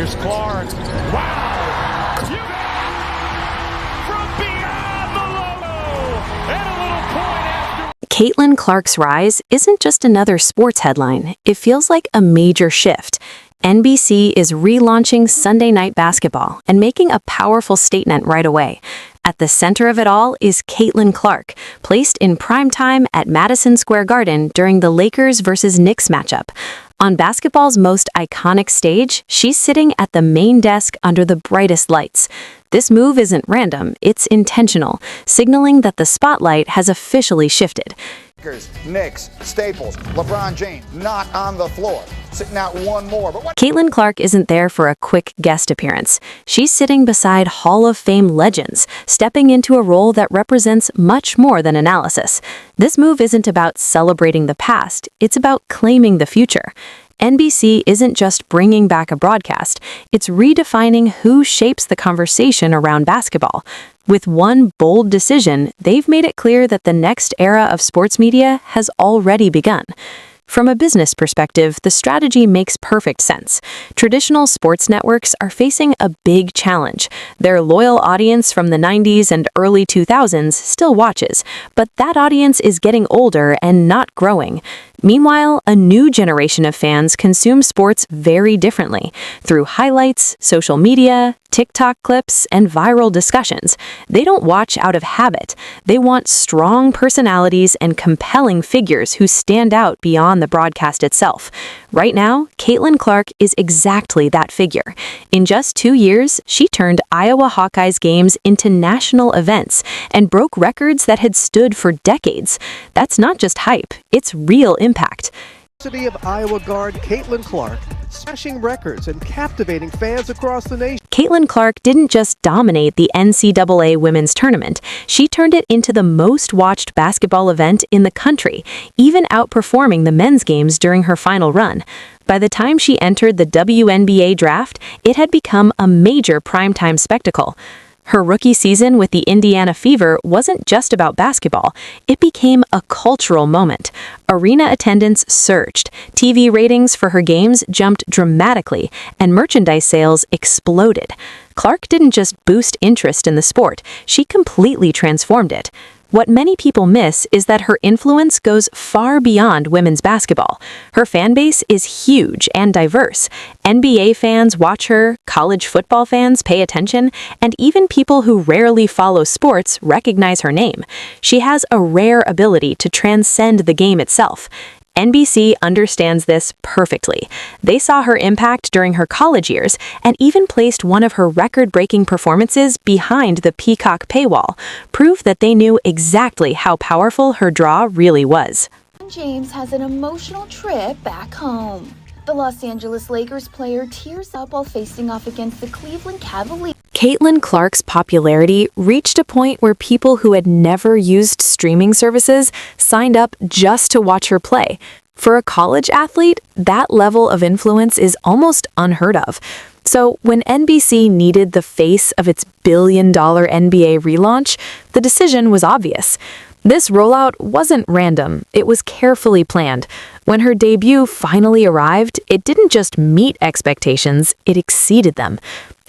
Here's Clark. Wow! From beyond the logo! And a little point after. Caitlin Clark's rise isn't just another sports headline. It feels like a major shift. NBC is relaunching Sunday Night Basketball and making a powerful statement right away. At the center of it all is Caitlin Clark, placed in primetime at Madison Square Garden during the Lakers versus Knicks matchup. On basketball's most iconic stage, she's sitting at the main desk under the brightest lights. This move isn't random, it's intentional, signaling that the spotlight has officially shifted. Knicks, Staples, LeBron James, not on the floor. Sitting out one more. But what? Caitlin Clark isn't there for a quick guest appearance. She's sitting beside Hall of Fame legends, stepping into a role that represents much more than analysis. This move isn't about celebrating the past, it's about claiming the future. NBC isn't just bringing back a broadcast, it's redefining who shapes the conversation around basketball. With one bold decision, they've made it clear that the next era of sports media has already begun. From a business perspective, the strategy makes perfect sense. Traditional sports networks are facing a big challenge. Their loyal audience from the 90s and early 2000s still watches, but that audience is getting older and not growing. Meanwhile, a new generation of fans consume sports very differently, through highlights, social media, TikTok clips, and viral discussions. They don't watch out of habit. They want strong personalities and compelling figures who stand out beyond the broadcast itself. Right now, Caitlin Clark is exactly that figure. In just 2 years, she turned Iowa Hawkeyes games into national events and broke records that had stood for decades. That's not just hype, it's real impact. City of Iowa guard Caitlin Clark, smashing records and captivating fans across the nation. Caitlin Clark didn't just dominate the NCAA women's tournament, she turned it into the most watched basketball event in the country, even outperforming the men's games during her final run. By the time she entered the WNBA draft, it had become a major primetime spectacle. Her rookie season with the Indiana Fever wasn't just about basketball. It became a cultural moment. Arena attendance surged, TV ratings for her games jumped dramatically, and merchandise sales exploded. Clark didn't just boost interest in the sport, she completely transformed it. What many people miss is that her influence goes far beyond women's basketball. Her fan base is huge and diverse. NBA fans watch her, college football fans pay attention, and even people who rarely follow sports recognize her name. She has a rare ability to transcend the game itself. NBC understands this perfectly. They saw her impact during her college years and even placed one of her record-breaking performances behind the Peacock paywall, proof that they knew exactly how powerful her draw really was. James has an emotional trip back home. The Los Angeles Lakers player tears up while facing off against the Cleveland Cavaliers. Caitlin Clark's popularity reached a point where people who had never used streaming services signed up just to watch her play. For a college athlete, that level of influence is almost unheard of. So when NBC needed the face of its billion-dollar NBA relaunch, the decision was obvious. This rollout wasn't random, it was carefully planned. When her debut finally arrived, it didn't just meet expectations, it exceeded them.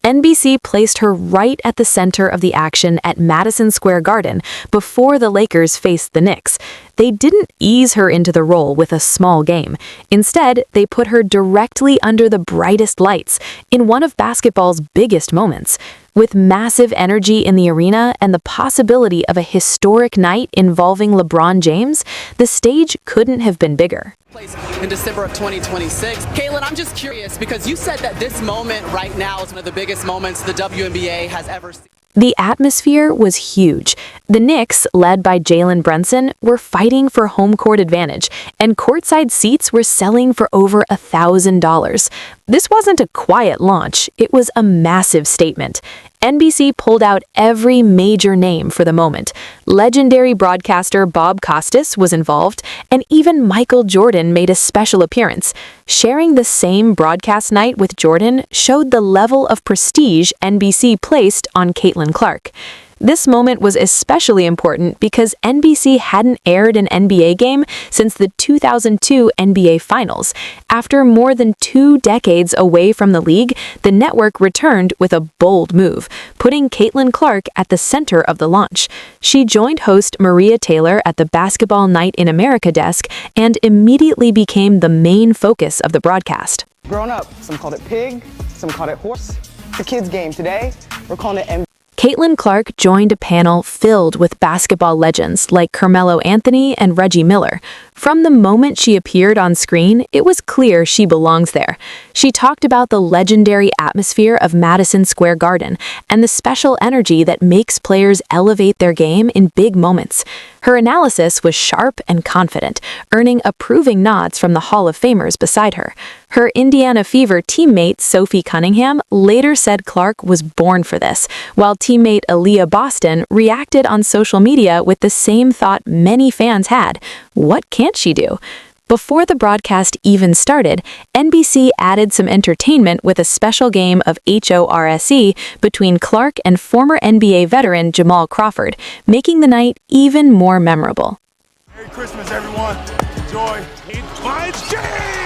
NBC placed her right at the center of the action at Madison Square Garden before the Lakers faced the Knicks. They didn't ease her into the role with a small game. Instead, they put her directly under the brightest lights in one of basketball's biggest moments. With massive energy in the arena and the possibility of a historic night involving LeBron James, the stage couldn't have been bigger. In December of 2026. Caitlin, I'm just curious because you said that this moment right now is one of the biggest moments the WNBA has ever seen. The atmosphere was huge. The Knicks, led by Jalen Brunson, were fighting for home court advantage, and courtside seats were selling for over $1,000. This wasn't a quiet launch, it was a massive statement. NBC pulled out every major name for the moment. Legendary broadcaster Bob Costas was involved, and even Michael Jordan made a special appearance. Sharing the same broadcast night with Jordan showed the level of prestige NBC placed on Caitlin Clark. This moment was especially important because NBC hadn't aired an NBA game since the 2002 NBA Finals. After more than 2 decades away from the league, the network returned with a bold move, putting Caitlin Clark at the center of the launch. She joined host Maria Taylor at the Basketball Night in America desk and immediately became the main focus of the broadcast. Growing up, some called it pig, some called it horse. It's a kid's game. Today, we're calling it NBA. Caitlin Clark joined a panel filled with basketball legends like Carmelo Anthony and Reggie Miller. From the moment she appeared on screen, it was clear she belongs there. She talked about the legendary atmosphere of Madison Square Garden and the special energy that makes players elevate their game in big moments. Her analysis was sharp and confident, earning approving nods from the Hall of Famers beside her. Her Indiana Fever teammate Sophie Cunningham later said Clark was born for this, while teammate Aaliyah Boston reacted on social media with the same thought many fans had: what can't she do? Before the broadcast even started, NBC added some entertainment with a special game of HORSE between Clark and former NBA veteran Jamal Crawford, making the night even more memorable. Merry Christmas, everyone. Enjoy. He finds James!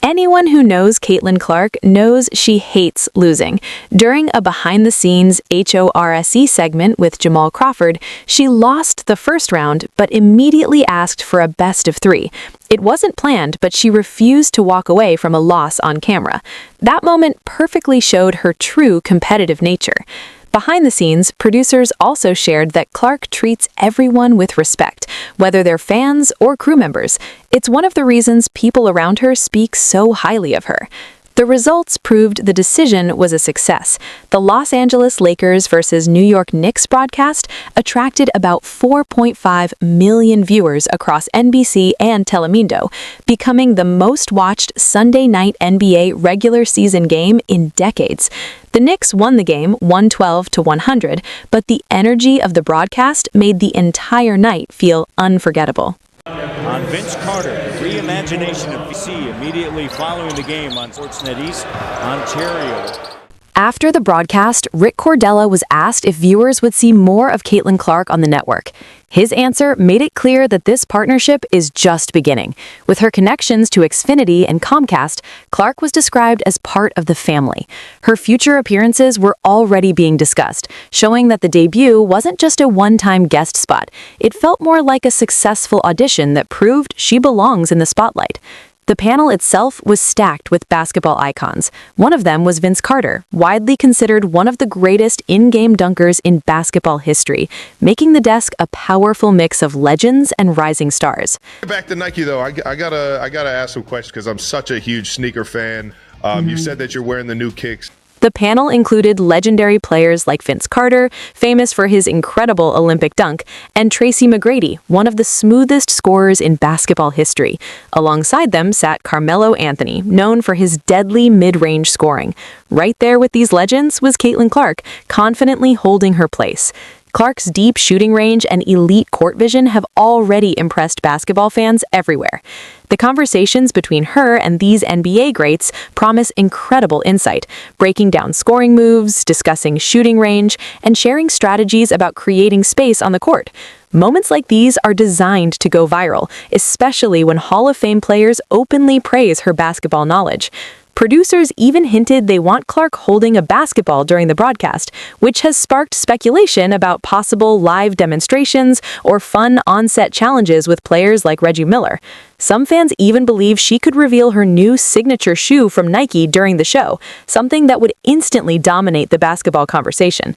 Anyone who knows Caitlin Clark knows she hates losing. During a behind-the-scenes HORSE segment with Jamal Crawford, she lost the first round but immediately asked for a best of 3. It wasn't planned, but she refused to walk away from a loss on camera. That moment perfectly showed her true competitive nature. Behind the scenes, producers also shared that Clark treats everyone with respect, whether they're fans or crew members. It's one of the reasons people around her speak so highly of her. The results proved the decision was a success. The Los Angeles Lakers versus New York Knicks broadcast attracted about 4.5 million viewers across NBC and Telemundo, becoming the most watched Sunday night NBA regular season game in decades. The Knicks won the game 112-100, but the energy of the broadcast made the entire night feel unforgettable. On Vince Carter, reimagination of BC immediately following the game on Sportsnet East, Ontario. After the broadcast, Rick Cordella was asked if viewers would see more of Caitlin Clark on the network. His answer made it clear that this partnership is just beginning. With her connections to Xfinity and Comcast, Clark was described as part of the family. Her future appearances were already being discussed, showing that the debut wasn't just a one-time guest spot. It felt more like a successful audition that proved she belongs in the spotlight. The panel itself was stacked with basketball icons. One of them was Vince Carter, widely considered one of the greatest in-game dunkers in basketball history, making the desk a powerful mix of legends and rising stars. Back to Nike though, I gotta ask some questions because I'm such a huge sneaker fan. You said that you're wearing the new kicks. The panel included legendary players like Vince Carter, famous for his incredible Olympic dunk, and Tracy McGrady, one of the smoothest scorers in basketball history. Alongside them sat Carmelo Anthony, known for his deadly mid-range scoring. Right there with these legends was Caitlin Clark, confidently holding her place. Clark's deep shooting range and elite court vision have already impressed basketball fans everywhere. The conversations between her and these NBA greats promise incredible insight, breaking down scoring moves, discussing shooting range, and sharing strategies about creating space on the court. Moments like these are designed to go viral, especially when Hall of Fame players openly praise her basketball knowledge. Producers even hinted they want Clark holding a basketball during the broadcast, which has sparked speculation about possible live demonstrations or fun on-set challenges with players like Reggie Miller. Some fans even believe she could reveal her new signature shoe from Nike during the show, something that would instantly dominate the basketball conversation.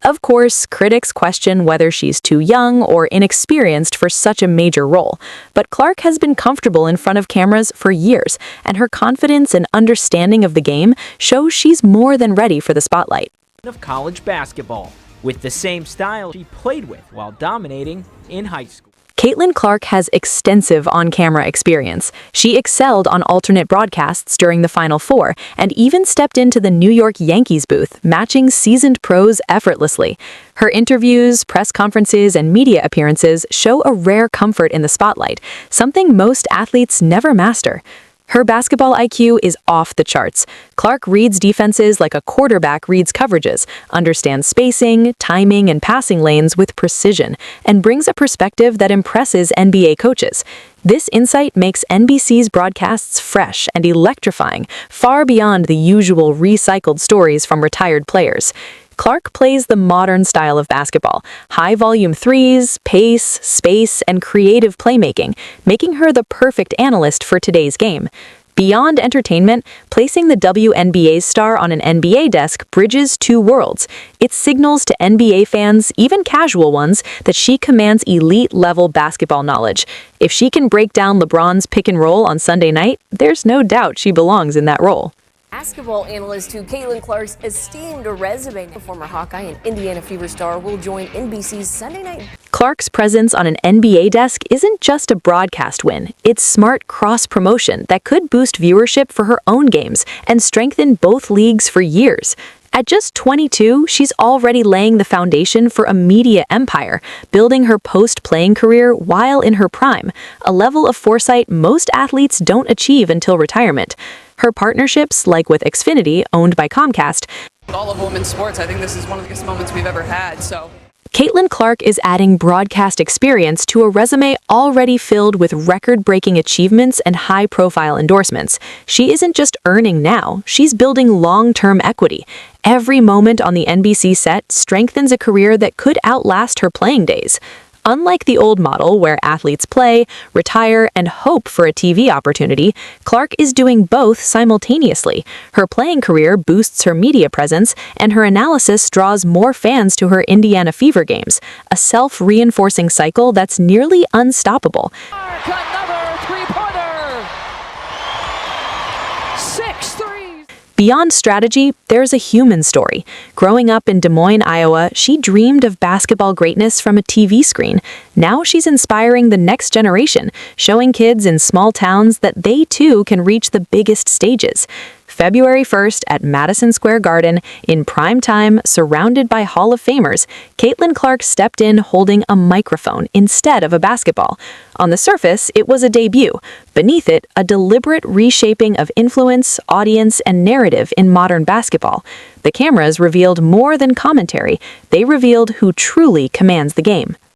Of course, critics question whether she's too young or inexperienced for such a major role, but Clark has been comfortable in front of cameras for years, and her confidence and understanding of the game shows she's more than ready for the spotlight. Of college basketball, with the same style she played with while dominating in high school. Caitlin Clark has extensive on-camera experience. She excelled on alternate broadcasts during the Final Four and even stepped into the New York Yankees booth, matching seasoned pros effortlessly. Her interviews, press conferences, and media appearances show a rare comfort in the spotlight, something most athletes never master. Her basketball IQ is off the charts. Clark reads defenses like a quarterback reads coverages, understands spacing, timing, and passing lanes with precision, and brings a perspective that impresses NBA coaches. This insight makes NBC's broadcasts fresh and electrifying, far beyond the usual recycled stories from retired players. Clark plays the modern style of basketball, high-volume threes, pace, space, and creative playmaking, making her the perfect analyst for today's game. Beyond entertainment, placing the WNBA star on an NBA desk bridges two worlds. It signals to NBA fans, even casual ones, that she commands elite-level basketball knowledge. If she can break down LeBron's pick and roll on Sunday night, there's no doubt she belongs in that role. Basketball analyst to Caitlin Clark's esteemed resume. The former Hawkeye and Indiana Fever star will join NBC's Sunday night. Clark's presence on an NBA desk isn't just a broadcast win. It's smart cross-promotion that could boost viewership for her own games and strengthen both leagues for years. At just 22, she's already laying the foundation for a media empire, building her post-playing career while in her prime, a level of foresight most athletes don't achieve until retirement. Her partnerships, like with Xfinity, owned by Comcast, All of women's sports, I think this is one of the biggest moments we've ever had, so. Caitlin Clark is adding broadcast experience to a resume already filled with record-breaking achievements and high-profile endorsements. She isn't just earning now, she's building long-term equity. Every moment on the NBC set strengthens a career that could outlast her playing days. Unlike the old model where athletes play, retire, and hope for a TV opportunity, Clark is doing both simultaneously. Her playing career boosts her media presence, and her analysis draws more fans to her Indiana Fever games, a self-reinforcing cycle that's nearly unstoppable. Another three-pointer! 6 threes! Beyond strategy, there's a human story. Growing up in Des Moines, Iowa, she dreamed of basketball greatness from a TV screen. Now she's inspiring the next generation, showing kids in small towns that they too can reach the biggest stages. February 1st at Madison Square Garden, in prime time, surrounded by Hall of Famers, Caitlin Clark stepped in holding a microphone instead of a basketball. On the surface, it was a debut. Beneath it, a deliberate reshaping of influence, audience, and narrative in modern basketball. The cameras revealed more than commentary. They revealed who truly commands the game.